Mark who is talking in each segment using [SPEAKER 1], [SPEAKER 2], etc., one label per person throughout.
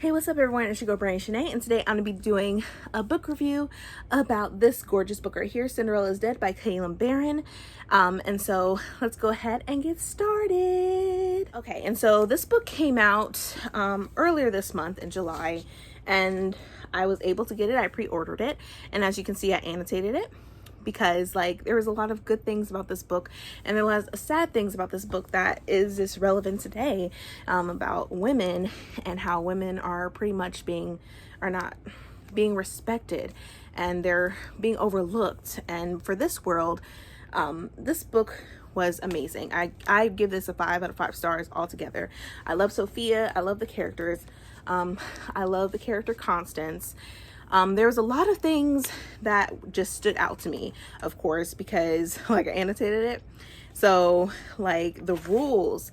[SPEAKER 1] Hey, what's up everyone? It's your girl Brand Shanae, and today I'm going to be doing a book review about this gorgeous book right here, Cinderella is Dead by Kaylnn Bayron. And so let's go ahead and get started. Okay, and so this book came out earlier this month in July, and I was able to get it. I pre-ordered it, and as you can see, I annotated it because there was a lot of good things about this book, and there was sad things about this book that is just relevant today, about women and how women are pretty much not being respected, and they're being overlooked. And for this world, this book was amazing. I give this a 5 out of 5 stars altogether. I love Sophia. I love the characters. I love the character Constance. There was a lot of things that just stood out to me, of course, because I annotated it. So the rules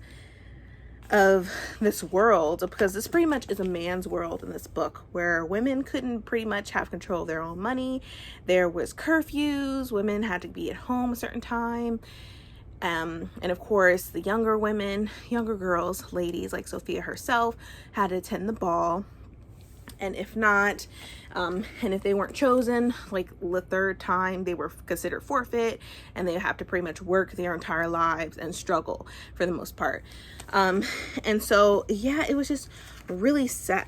[SPEAKER 1] of this world, because this pretty much is a man's world in this book, where women couldn't pretty much have control of their own money. There was curfews. Women had to be at home a certain time. And of course, the younger girls, ladies like Sophia herself, had to attend the ball. And if not, and if they weren't chosen, the third time, they were considered forfeit, and they have to pretty much work their entire lives and struggle for the most part. And so, yeah, it was just really sad.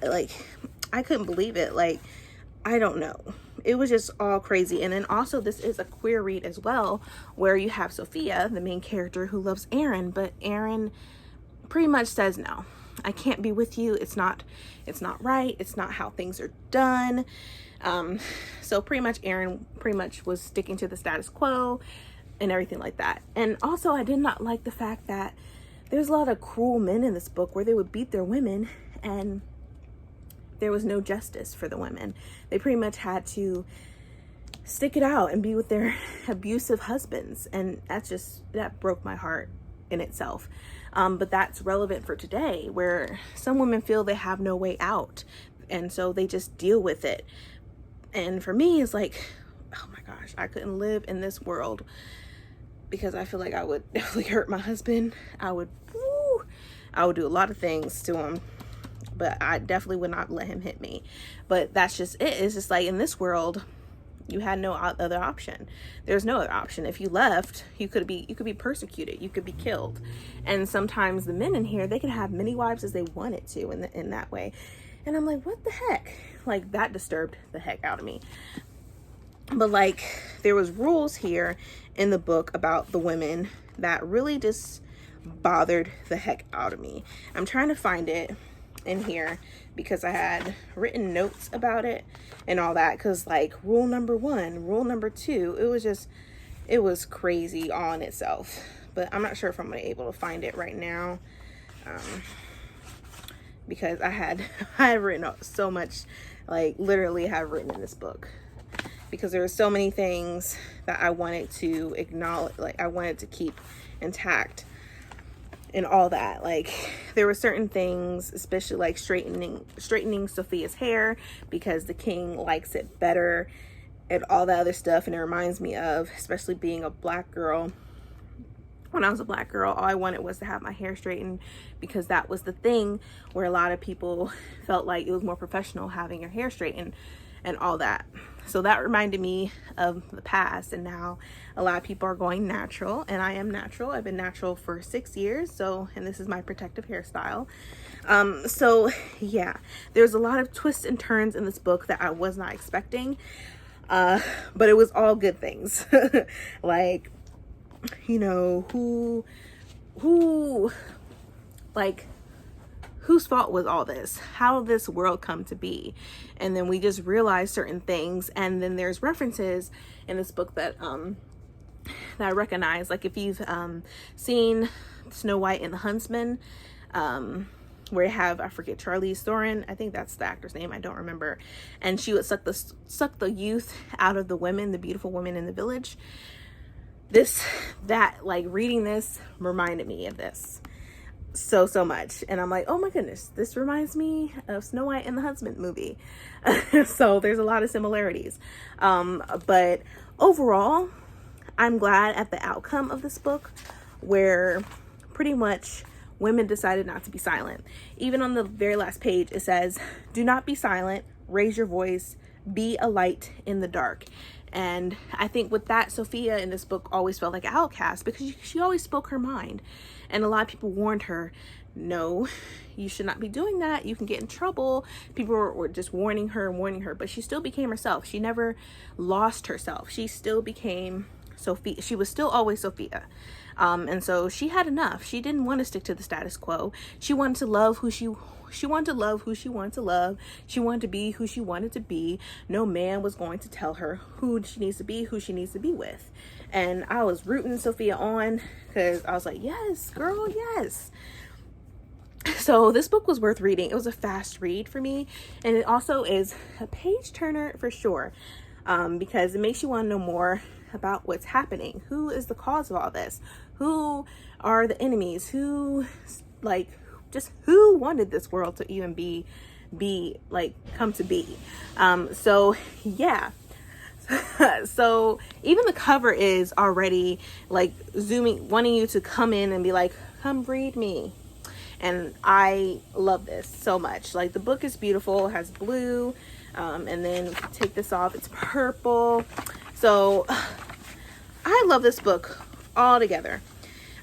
[SPEAKER 1] I couldn't believe it. I don't know. It was just all crazy. And then also, this is a queer read as well, where you have Sophia, the main character, who loves Aaron, but Aaron pretty much says no. I can't be with you. It's not right. It's not how things are done. So pretty much Aaron was sticking to the status quo and everything like that. And also, I did not like the fact that there's a lot of cruel men in this book where they would beat their women and there was no justice for the women. They pretty much had to stick it out and be with their abusive husbands. And that broke my heart in itself. But that's relevant for today, where some women feel they have no way out, and so they just deal with it. And for me, it's oh my gosh, I couldn't live in this world, because I feel like I would definitely hurt my husband. I would do a lot of things to him, but I definitely would not let him hit me. But that's just it. It's just in this world, you had no other option. There's no other option. If you left, you could be persecuted. You could be killed. And sometimes the men in here, they could have many wives as they wanted to in that way. And I'm like, what the heck? That disturbed the heck out of me. But there was rules here in the book about the women that really just bothered the heck out of me. I'm trying to find it in here because I had written notes about it and all that, because rule number 1, rule number 2, it was crazy all in itself. But I'm not sure if I'm able to find it right now, because I had written so much, literally have written in this book, because there were so many things that I wanted to acknowledge, I wanted to keep intact and all that. There were certain things, especially straightening Sophia's hair, because the king likes it better, and all that other stuff. And it reminds me of, especially being a black girl, when I was a black girl, all I wanted was to have my hair straightened, because that was the thing where a lot of people felt like it was more professional having your hair straightened and all that. So that reminded me of the past, and now a lot of people are going natural, and I am natural. I've been natural for 6 years, and this is my protective hairstyle. So yeah, there's a lot of twists and turns in this book that I was not expecting, but it was all good things. Whose fault was all this? How did this world come to be? And then we just realized certain things. And then there's references in this book that I recognize. If you've seen Snow White and the Huntsman, where you have, I forget, Charlize Theron, I think that's the actor's name, I don't remember. And she would suck the youth out of the women, the beautiful women in the village. Reading this reminded me of this so much, and I'm like, oh my goodness, this reminds me of Snow White and the Huntsman movie. So there's a lot of similarities, but overall, I'm glad at the outcome of this book, where pretty much women decided not to be silent. Even on the very last page, it says, do not be silent, raise your voice, be a light in the dark. And I think with that, Sophia in this book always felt like an outcast because she always spoke her mind. And a lot of people warned her, no, you should not be doing that. You can get in trouble. People were just warning her, but she still became herself. She never lost herself. She still became Sophia. She was still always Sophia. And so she had enough. She didn't want to stick to the status quo. She wanted to love who she wanted to love who she wanted to love. She wanted to be who she wanted to be. No man was going to tell her who she needs to be, who she needs to be with. And I was rooting Sophia on because I was like, yes, girl, yes. So this book was worth reading. It was a fast read for me. And it also is a page turner for sure, because it makes you want to know more about what's happening. Who is the cause of all this? Who are the enemies? Who, like, just who wanted this world to even be like come to be? So yeah. So even the cover is already like wanting you to come in and be like, come read me. And I love this so much. Like, the book is beautiful. It has blue, and then take this off, it's purple. So I love this book altogether.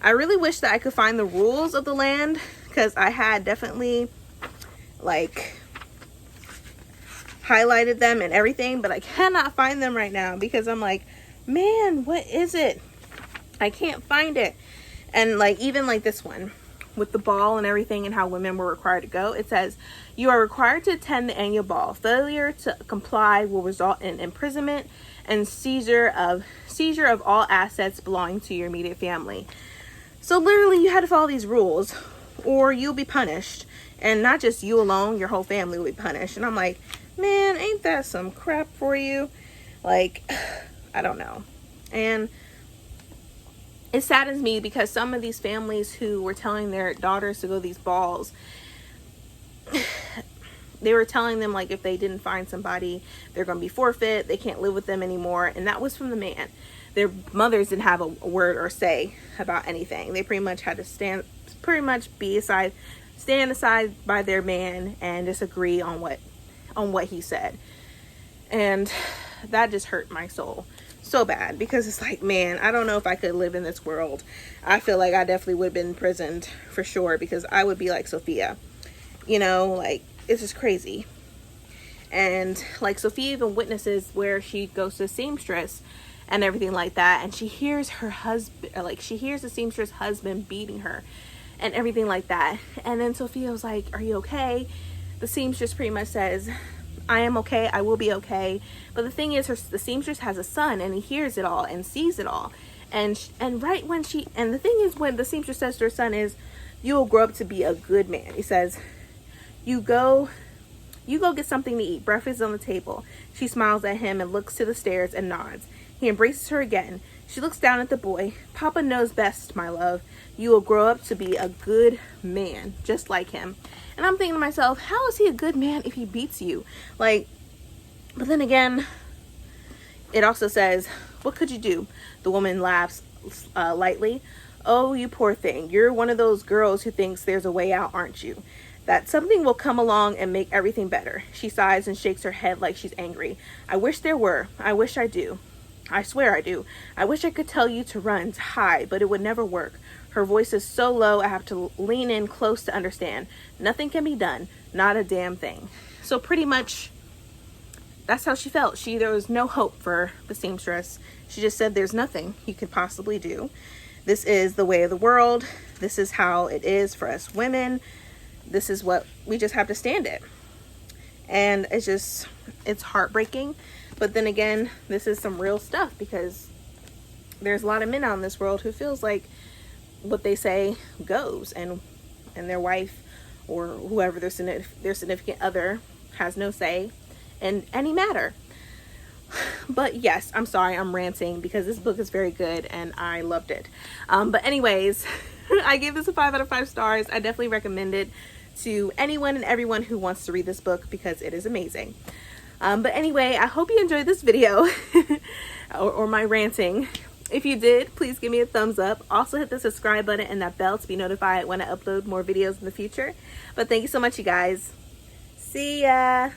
[SPEAKER 1] I really wish that I could find the rules of the land, because I had definitely like highlighted them and everything, but I cannot find them right now because I'm like, man, what is it? I can't find it. And like, even like this one with the ball and everything and how women were required to go, it says, you are required to attend the annual ball. Failure to comply will result in imprisonment and seizure of all assets belonging to your immediate family. So literally you had to follow these rules or you'll be punished. And not just you alone, your whole family will be punished. And I'm like, man, ain't that some crap for you? Like, I don't know. And it saddens me because some of these families who were telling their daughters to go to these balls, they were telling them like if they didn't find somebody, they're going to be forfeit, they can't live with them anymore. And that was from the man. Their mothers didn't have a word or say about anything. They pretty much had to stand aside by their man and disagree on what he said. And that just hurt my soul so bad, because it's like, man, I don't know if I could live in this world. I feel like I definitely would have been imprisoned for sure, because I would be like Sophia, you know, like, it's just crazy. And like, Sophia even witnesses where she goes to the seamstress and everything like that, and she hears her husband, like, she hears the seamstress husband beating her and everything like that. And then Sophia was like, are you okay? The seamstress pretty much says, I am okay, I will be okay. But the thing is, the seamstress has a son, and he hears it all and sees it all. And right when the thing is, when the seamstress says to her son is, you will grow up to be a good man. He says, you go get something to eat. Breakfast is on the table. She smiles at him and looks to the stairs and nods. He embraces her again. She looks down at the boy. Papa knows best, my love. You will grow up to be a good man, just like him. And I'm thinking to myself, how is he a good man if he beats you? Like, but then again, it also says, what could you do? The woman laughs lightly. Oh, you poor thing. You're one of those girls who thinks there's a way out, aren't you? That something will come along and make everything better. She sighs and shakes her head like she's angry. I wish there were. I wish I do. I swear I do. I wish I could tell you to run, to hide, but it would never work. Her voice is so low, I have to lean in close to understand. Nothing can be done. Not a damn thing. So pretty much, that's how she felt. There was no hope for the seamstress. She just said, there's nothing you could possibly do. This is the way of the world. This is how it is for us women. This is what we just have to stand it. And it's heartbreaking. But then again, this is some real stuff, because there's a lot of men out in this world who feels like what they say goes, and their wife or whoever their significant other has no say in any matter. But yes, I'm sorry, I'm ranting because this book is very good and I loved it. But anyways, I gave this a 5 out of 5 stars. I definitely recommend it to anyone and everyone who wants to read this book because it is amazing. But anyway, I hope you enjoyed this video or my ranting. If you did, please give me a thumbs up. Also hit the subscribe button and that bell to be notified when I upload more videos in the future. But thank you so much, you guys. See ya.